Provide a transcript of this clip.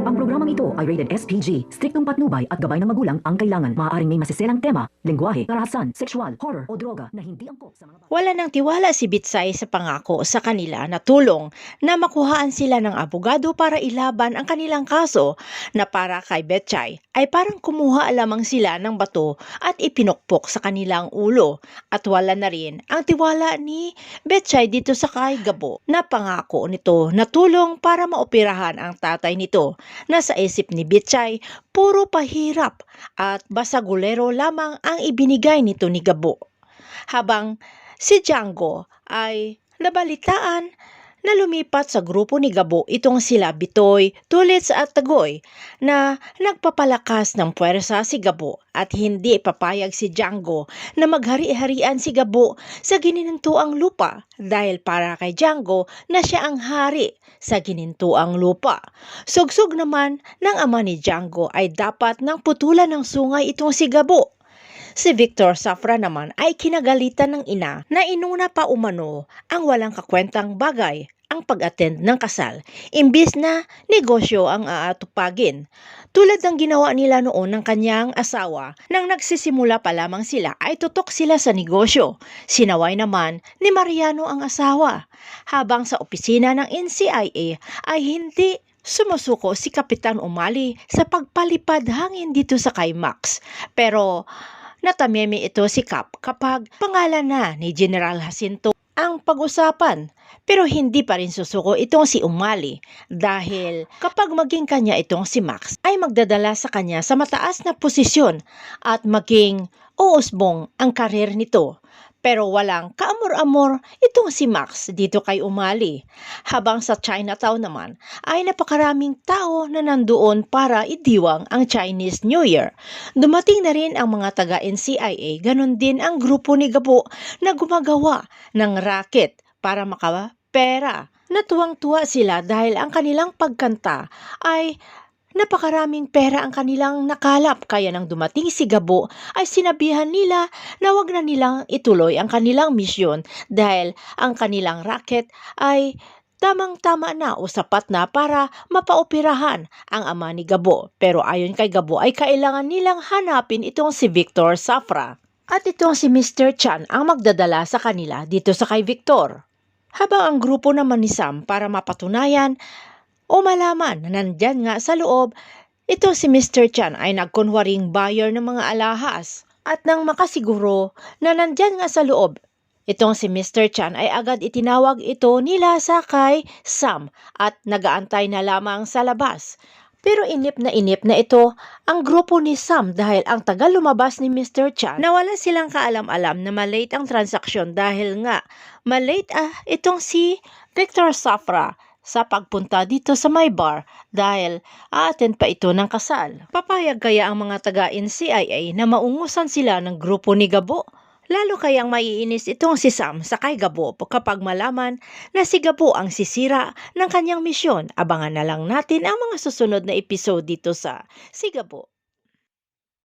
Ang programang ito ay rated SPG. Striktong patnubay at gabay ng magulang ang kailangan. Maaaring may masiselang tema, lengguwahe, karahasan, sexual, horror o droga na hindi angkop sa mga Wala nang tiwala si Bitsay sa pangako sa kanila na tulong na makuhaan sila ng abogado para ilaban ang kanilang kaso na para kay Betsay ay parang kumuha lamang sila ng bato at ipinukpok sa kanilang ulo at wala na rin ang tiwala ni Betsay dito sa kay Gabo na pangako nito na tulong para maoperahan ang tatay nito. Nasa isip ni Bitsay puro pahirap at basagulero lamang ang ibinigay nito ni Gabo. Habang si Django ay nabalitaan na lumipat sa grupo ni Gabo itong sila Bitoy, Tulits at Tagoy na nagpapalakas ng puwersa si Gabo at hindi papayag si Django na maghari-harian si Gabo sa ginintuang lupa dahil para kay Django na siya ang hari sa ginintuang lupa. Sugsog naman ng ama ni Django ay dapat nang putulan ng sungay itong si Gabo. Si Victor Safra naman ay kinagalitan ng ina na inuna pa umano ang walang kakwentang bagay ang pag-attend ng kasal, imbis na negosyo ang aatupagin. Tulad ng ginawa nila noon ng kanyang asawa, nang nagsisimula pa lamang sila ay tutok sila sa negosyo. Sinaway naman ni Mariano ang asawa, habang sa opisina ng NCIA ay hindi sumusuko si Kapitan Umali sa pagpalipad hangin dito sa kay Max. Pero natameme ito si Cap kapag pangalan na ni General Jacinto ang pag-usapan. Pero hindi pa rin susuko itong si Umali dahil kapag maging kanya itong si Max ay magdadala sa kanya sa mataas na posisyon at maging uusbong ang karir nito. Pero walang kaamor-amor itong si Max dito kay Umali. Habang sa Chinatown naman ay napakaraming tao na nandoon para idiwang ang Chinese New Year. Dumating na rin ang mga taga-NCIA, ganon din ang grupo ni Gabo na gumagawa ng racket para makapera. Natuwang-tuwa sila dahil ang kanilang pagkanta ay napakaraming pera ang kanilang nakalap, kaya nang dumating si Gabo ay sinabihan nila na wag na nilang ituloy ang kanilang misyon dahil ang kanilang racket ay tamang-tama na o sapat na para mapaoperahan ang ama ni Gabo. Pero ayon kay Gabo ay kailangan nilang hanapin itong si Victor Safra. At itong si Mr. Chan ang magdadala sa kanila dito sa kay Victor. Habang ang grupo naman ni Sam para mapatunayan o malaman na nandyan nga sa loob, ito si Mr. Chan ay nagkunwaring buyer ng mga alahas. At nang makasiguro na nandyan nga sa loob, itong si Mr. Chan ay agad itinawag ito nila sa kay Sam at nagaantay na lamang sa labas. Pero inip na ito ang grupo ni Sam dahil ang tagal lumabas ni Mr. Chan na wala silang kaalam-alam na malate ang transaksyon dahil nga malate itong si Victor Safra sa pagpunta dito sa my bar dahil aattend pa ito ng kasal. Papayag kaya ang mga taga-NCIA na maungusan sila ng grupo ni Gabo? Lalo kayang maiinis itong si Sam sa kay Gabo kapag malaman na si Gabo ang sisira ng kanyang misyon. Abangan na lang natin ang mga susunod na episode dito sa Si Gabo.